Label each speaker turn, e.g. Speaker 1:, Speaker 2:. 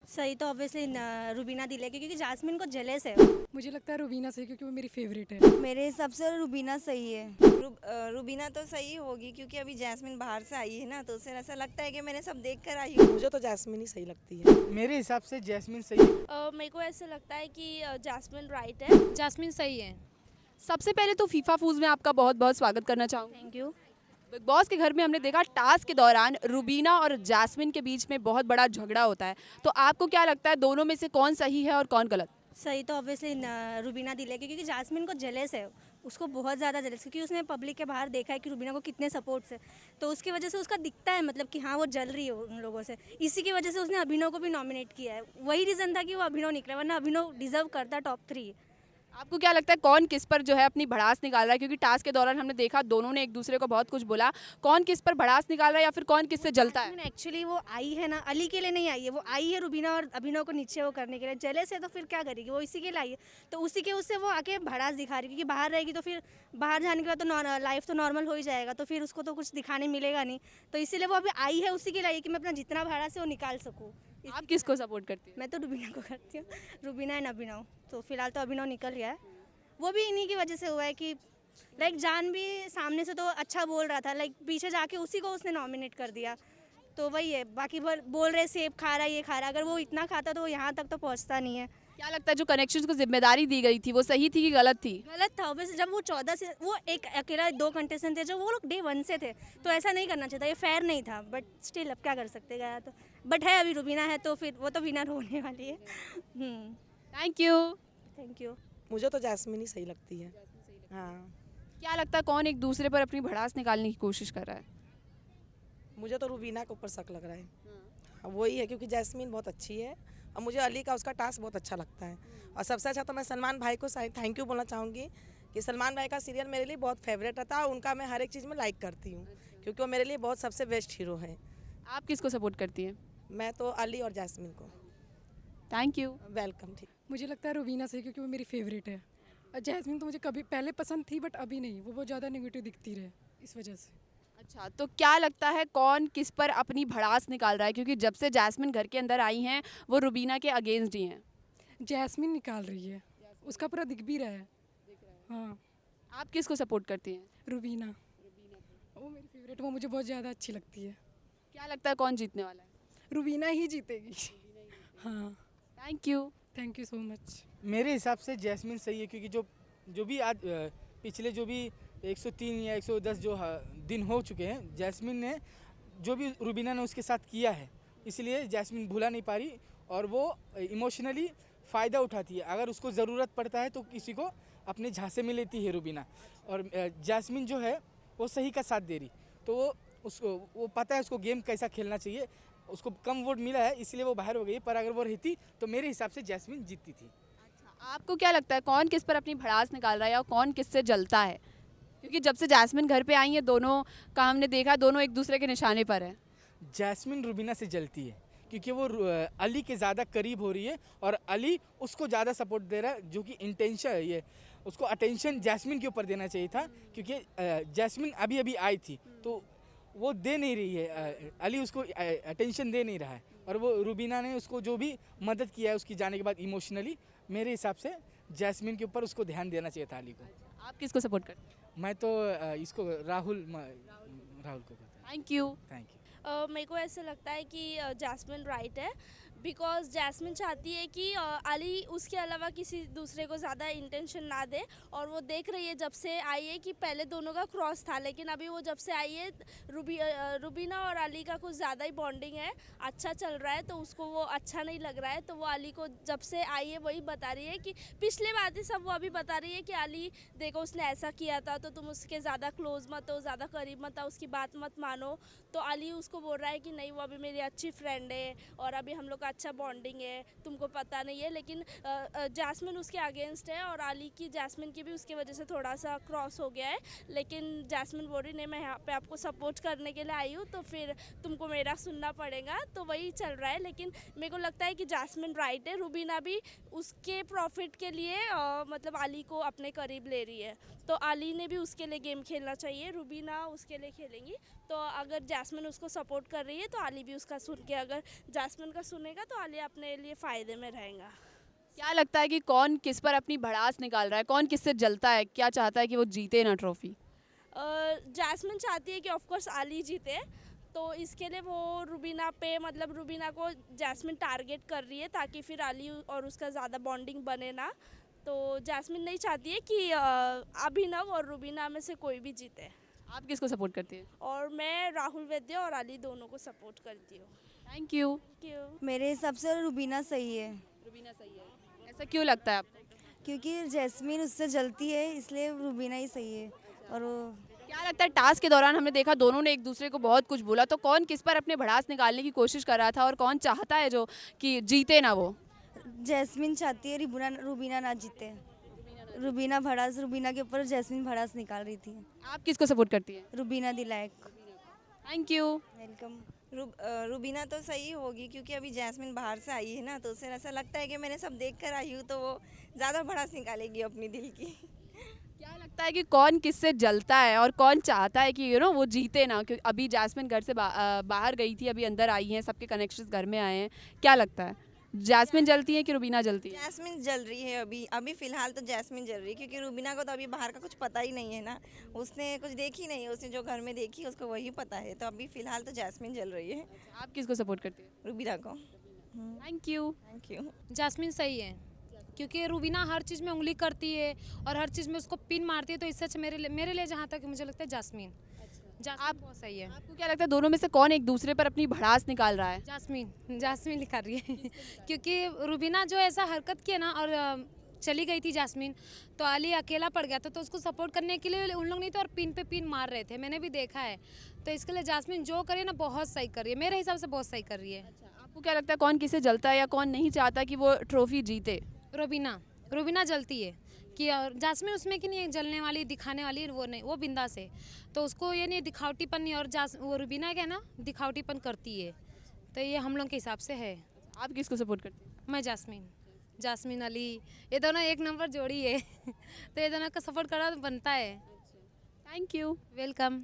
Speaker 1: सही तो ऑब्वियसली रुबीना दिलेगी क्योंकि जास्मिन को जेलेस है।
Speaker 2: मुझे लगता है रुबीना सही क्योंकि वो मेरी फेवरेट है।
Speaker 3: मेरे हिसाब से रुबीना सही है। रुबीना तो सही होगी क्योंकि अभी जैस्मिन बाहर से आई है ना, तो उसे ऐसा लगता है कि मैंने सब देख कर आई हूँ।
Speaker 4: मुझे तो जैस्मिन ही सही लगती है।
Speaker 5: मेरे हिसाब से जैस्मिन सही है।
Speaker 6: मेरे को ऐसे लगता है कि जास्मिन राइट है।
Speaker 7: जैस्मिन सही है। सबसे पहले तो फीफा फूज में आपका बहुत बहुत स्वागत करना चाहूँगी।
Speaker 1: Thank you.
Speaker 7: बिग बॉस के घर में हमने देखा टास्क के दौरान रुबीना और जैस्मिन के बीच में बहुत बड़ा झगड़ा होता है, तो आपको क्या लगता है दोनों में से कौन सही है और कौन गलत?
Speaker 1: सही तो ऑब्वियसली रुबीना दिलेगी क्योंकि जास्मिन को जेलेस है, उसको बहुत ज़्यादा जेलेस, क्योंकि उसने पब्लिक के बाहर देखा है कि रुबीना को कितने सपोर्ट से, तो उसकी वजह से उसका दिखता है मतलब कि हाँ वो जल रही है उन लोगों से। इसी की वजह से उसने अभिनव को भी नॉमिनेट किया है, वही रीज़न था कि वो अभिनव निकला, वरना अभिनव डिजर्व करता टॉप 3।
Speaker 7: आपको क्या लगता है कौन किस पर जो है अपनी भड़ास निकाल रहा है, क्योंकि टास्क के दौरान हमने देखा दोनों ने एक दूसरे को बहुत कुछ बोला, कौन किस पर भड़ास निकाल रहा है या फिर कौन किससे जलता है?
Speaker 1: एक्चुअली वो आई है ना, अली के लिए नहीं आई है, वो आई है रुबीना और अभिनव को नीचे वो करने के लिए। जेलेस है तो फिर क्या करेगी, वो इसी के लिए आई है, तो उसी के उससे वो आके भड़ास दिखा रही है, क्योंकि बाहर रहेगी तो फिर बाहर जाने के बाद तो लाइफ तो नॉर्मल हो ही जाएगा, तो फिर उसको तो कुछ दिखाने मिलेगा नहीं, तो इसीलिए वो अभी आई है उसी के लिए कि मैं अपना जितना भड़ास है वो निकाल सकूँ।
Speaker 7: आप किसको सपोर्ट करती हैं?
Speaker 1: मैं तो रुबीना को करती हूँ, रुबीना एंड अभिनव। तो फिलहाल तो अभिनव निकल गया है, वो भी इन्हीं की वजह से हुआ है कि लाइक जान भी सामने से तो अच्छा बोल रहा था, लाइक पीछे जाके उसी को उसने नॉमिनेट कर दिया, तो वही है। बाकी बोल रहे सेब खा रहा है, ये खा रहा है, अगर वो इतना खाता तो वो यहाँ तक तो पहुँचता नहीं है।
Speaker 7: क्या लगता है जो कनेक्शन को जिम्मेदारी दी गई थी वो सही थी कि गलत थी?
Speaker 1: गलत था वैसे, जब वो 14 से वो एक अकेला 2 कंटेस्टेंट थे, जो वो लोग डे 1 से थे, तो ऐसा नहीं करना चाहिए था, ये फेयर नहीं था, बट स्टिल अब क्या कर सकते, गया तो। बट है अभी रुबीना है तो फिर वो तो विनर होने वाली है।
Speaker 7: Thank you.
Speaker 1: Thank you.
Speaker 4: मुझे तो जैस्मिन ही सही लगती है। हाँ,
Speaker 7: क्या लगता है कौन एक दूसरे पर अपनी भड़ास निकालने की कोशिश कर रहा है?
Speaker 4: मुझे तो रुबीना के ऊपर शक लग रहा है। हाँ, वही है क्योंकि जैस्मिन बहुत अच्छी है और मुझे अली का उसका टास्क बहुत अच्छा लगता है। और सबसे अच्छा तो मैं सलमान भाई को थैंक यू बोलना चाहूँगी कि सलमान भाई का सीरियल मेरे लिए बहुत फेवरेट रहता है और उनका मैं हर एक चीज़ में लाइक करती हूँ, क्योंकि वो मेरे लिए बहुत सबसे बेस्ट हीरो है।
Speaker 7: आप किसको सपोर्ट करती हैं?
Speaker 4: मैं तो अली और जैस्मिन को।
Speaker 7: Thank you.
Speaker 4: वेलकम। ठीक।
Speaker 2: मुझे लगता है रुबीना सही क्योंकि वो मेरी फेवरेट है। और जैस्मिन तो मुझे कभी पहले पसंद थी बट अभी नहीं, वो बहुत ज़्यादा नेगेटिव दिखती रहे इस वजह से।
Speaker 7: अच्छा, तो क्या लगता है कौन किस पर अपनी भड़ास निकाल रहा है, क्योंकि जब से जैस्मिन घर के अंदर आई हैं वो रुबीना के अगेंस्ट ही हैं?
Speaker 2: जैस्मिन निकाल रही है, उसका पूरा दिख भी रहा है। हाँ,
Speaker 7: आप किसको सपोर्ट करती हैं?
Speaker 2: रुबीना वो मेरी फेवरेट, वो मुझे बहुत ज़्यादा अच्छी लगती है।
Speaker 7: क्या लगता है कौन जीतने वाला है?
Speaker 2: रुबीना ही जीतेगी। हाँ,
Speaker 7: thank you.
Speaker 2: Thank you so much.
Speaker 5: मेरे हिसाब से जैस्मिन सही है, क्योंकि जो भी आज पिछले जो भी 103 या 110 जो दिन हो चुके हैं, जैस्मिन ने जो भी रुबीना ने उसके साथ किया है, इसलिए जैस्मिन भूला नहीं पा रही और वो इमोशनली फ़ायदा उठाती है। अगर उसको ज़रूरत पड़ता है तो किसी को अपने झांसे में लेती है रुबीना, और जैस्मिन जो है वो सही का साथ दे रही, तो वो पता है उसको गेम कैसा खेलना चाहिए। उसको कम वोट मिला है इसलिए वो बाहर हो गई, पर अगर वो रहती तो मेरे हिसाब से जैस्मिन जीतती थी।
Speaker 7: आपको क्या लगता है कौन किस पर अपनी भड़ास निकाल रहा है या कौन किससे जलता है? क्योंकि जब से जैस्मिन घर पे आई है दोनों का हमने देखा दोनों एक दूसरे के निशाने पर है।
Speaker 5: जैस्मिन रुबीना से जलती है क्योंकि वो अली के ज़्यादा करीब हो रही है और अली उसको ज़्यादा सपोर्ट दे रहा है, जो कि इंटेंशन है ये। उसको अटेंशन जैस्मिन के ऊपर देना चाहिए था, क्योंकि जैस्मिन अभी अभी आई थी तो वो दे नहीं रही है, अली उसको अटेंशन दे नहीं रहा है, और वो रुबीना ने उसको जो भी मदद किया है उसकी जाने के बाद इमोशनली, मेरे हिसाब से जैस्मिन के ऊपर उसको ध्यान देना चाहिए था अली को।
Speaker 7: आप किसको सपोर्ट करते हैं?
Speaker 5: मैं तो इसको राहुल को करता हूँ।
Speaker 7: Thank you.
Speaker 5: Thank you.
Speaker 6: मेरे को ऐसे लगता है कि जैस्मिन राइट है, बिकॉज जैस्मिन चाहती है कि अली उसके अलावा किसी दूसरे को ज़्यादा इंटेंशन ना दे, और वो देख रही है जब से आई है कि पहले दोनों का क्रॉस था, लेकिन अभी वो जब से आई है रुबीना और अली का कुछ ज़्यादा ही बॉन्डिंग है, अच्छा चल रहा है, तो उसको वो अच्छा नहीं लग रहा है, तो वो अली को जब से आई है वही बता रही है कि पिछले बातें सब वो अभी बता रही है कि अली देखो उसने ऐसा किया था तो तुम उसके ज़्यादा क्लोज मत हो, ज़्यादा करीब मत आओ, उसकी बात मत मानो। तो अली उसको बोल रहा है कि नहीं वो अभी मेरी अच्छी फ्रेंड है और अभी हम लोग का अच्छा बॉन्डिंग है, तुमको पता नहीं है, लेकिन जैस्मिन उसके अगेंस्ट है और अली की जैस्मिन की भी उसकी वजह से थोड़ा सा क्रॉस हो गया है, लेकिन जैस्मिन बोल रही नहीं मैं यहाँ पे आपको सपोर्ट करने के लिए आई हूँ, तो फिर तुमको मेरा सुनना पड़ेगा, तो वही चल रहा है। लेकिन मेरे को लगता है कि जैस्मिन राइट है, रुबीना भी उसके प्रॉफिट के लिए मतलब अली को अपने करीब ले रही है, तो अली ने भी उसके लिए गेम खेलना चाहिए, रुबीना उसके लिए खेलेंगी, तो अगर जैस्मिन उसको सपोर्ट कर रही है तो अली भी उसका सुन के अगर जैस्मिन का सुनेगा रहेगा तो अली अपने लिए फ़ायदे में रहेगा।
Speaker 7: क्या लगता है कि कौन किस पर अपनी भड़ास निकाल रहा है, कौन किससे जलता है, क्या चाहता है कि वो जीते ना ट्रॉफी?
Speaker 6: जैस्मिन चाहती है कि ऑफ कोर्स अली जीते, तो इसके लिए वो रुबीना पे मतलब रुबीना को जैस्मिन टारगेट कर रही है ताकि फिर अली और उसका ज़्यादा बॉन्डिंग बने ना। तो जैस्मिन नहीं चाहती है कि अभिनव और रुबीना में से कोई भी जीते।
Speaker 7: आप किसको सपोर्ट करती है?
Speaker 6: और मैं राहुल वैद्य और अली दोनों को सपोर्ट करती हूँ।
Speaker 7: Thank you.
Speaker 6: Thank you.
Speaker 3: मेरे हिसाब से रुबीना सही है,
Speaker 7: रुबीना सही है, ऐसा क्यों लगता है आपको?
Speaker 3: क्योंकि जैस्मिन उससे जलती है, इसलिए रुबीना ही सही है। और वो
Speaker 7: क्या लगता है टास्क के दौरान हमने देखा दोनों ने एक दूसरे को बहुत कुछ बोला, तो कौन किस पर अपने भड़ास निकालने की कोशिश कर रहा था और कौन चाहता है जो कि जीते ना वो?
Speaker 3: जैस्मिन चाहती है रुबीना ना जीते। रुबीना के ऊपर जैस्मिन भड़ास निकाल रही थी।
Speaker 7: आप किसको सपोर्ट करती है?
Speaker 3: Rubina Dilaik.
Speaker 7: Thank you.
Speaker 3: Welcome.
Speaker 8: Rubina तो सही होगी क्योंकि अभी जैस्मिन बाहर से आई है ना, तो उसे ऐसा लगता है कि मैंने सब देख कर आई हूँ, तो वो ज़्यादा भड़ास निकालेगी अपनी दिल की।
Speaker 7: क्या लगता है कि कौन किससे जलता है और कौन चाहता है कि वो जीते ना? क्योंकि अभी जैस्मिन घर से बाहर गई थी, अभी अंदर आई हैं, सबके कनेक्शंस घर में आए हैं, क्या लगता है जैस्मिन जलती है कि रुबीना जलती है?
Speaker 8: जैस्मिन जल रही है अभी फ़िलहाल तो जैस्मिन जल रही है, क्योंकि रुबीना को तो अभी बाहर का कुछ पता ही नहीं है ना, उसने कुछ देखी नहीं है, उसने जो घर में देखी उसको वही पता है, तो अभी फ़िलहाल तो जैस्मिन जल रही है।
Speaker 7: आप किसको सपोर्ट करती है?
Speaker 8: रुबीना को।
Speaker 7: Thank you.
Speaker 8: Thank you.
Speaker 2: Jasmine सही है, क्योंकि रुबीना हर चीज़ में उंगली करती है और हर चीज़ में उसको पिन मारती है, तो इससे अच्छा मेरे लिए जहाँ तक मुझे लगता है जैस्मिन बहुत सही है।
Speaker 7: आपको क्या लगता है दोनों में से कौन एक दूसरे पर अपनी भड़ास निकाल रहा है?
Speaker 2: जैस्मिन निकाल रही है क्योंकि रुबीना जो ऐसा हरकत किया ना और चली गई थी जैस्मिन, तो अली अकेला पड़ गया था, तो उसको सपोर्ट करने के लिए उन लोग नहीं तो और पिन पे पिन मार रहे थे, मैंने भी देखा है। तो इसके लिए जैस्मिन जो करे ना बहुत सही कर रही है, मेरे हिसाब से बहुत सही कर रही है।
Speaker 7: आपको क्या लगता है कौन किसे जलता है या कौन नहीं चाहता कि वो ट्रॉफी जीते?
Speaker 2: रुबीना जलती है कि और जैस्मिन उसमें कि नहीं जलने वाली दिखाने वाली वो नहीं, वो बिंदास है, तो उसको ये नहीं दिखावटीपन नहीं, और वो रुबीना क्या ना दिखावटीपन करती है, तो ये हम लोग के हिसाब से है।
Speaker 7: आप किसको सपोर्ट करते हैं?
Speaker 2: मैं जैस्मिन अली, ये दोनों एक नंबर जोड़ी है तो ये दोनों का सपोर्ट करना बनता है।
Speaker 7: Thank you.
Speaker 2: वेलकम।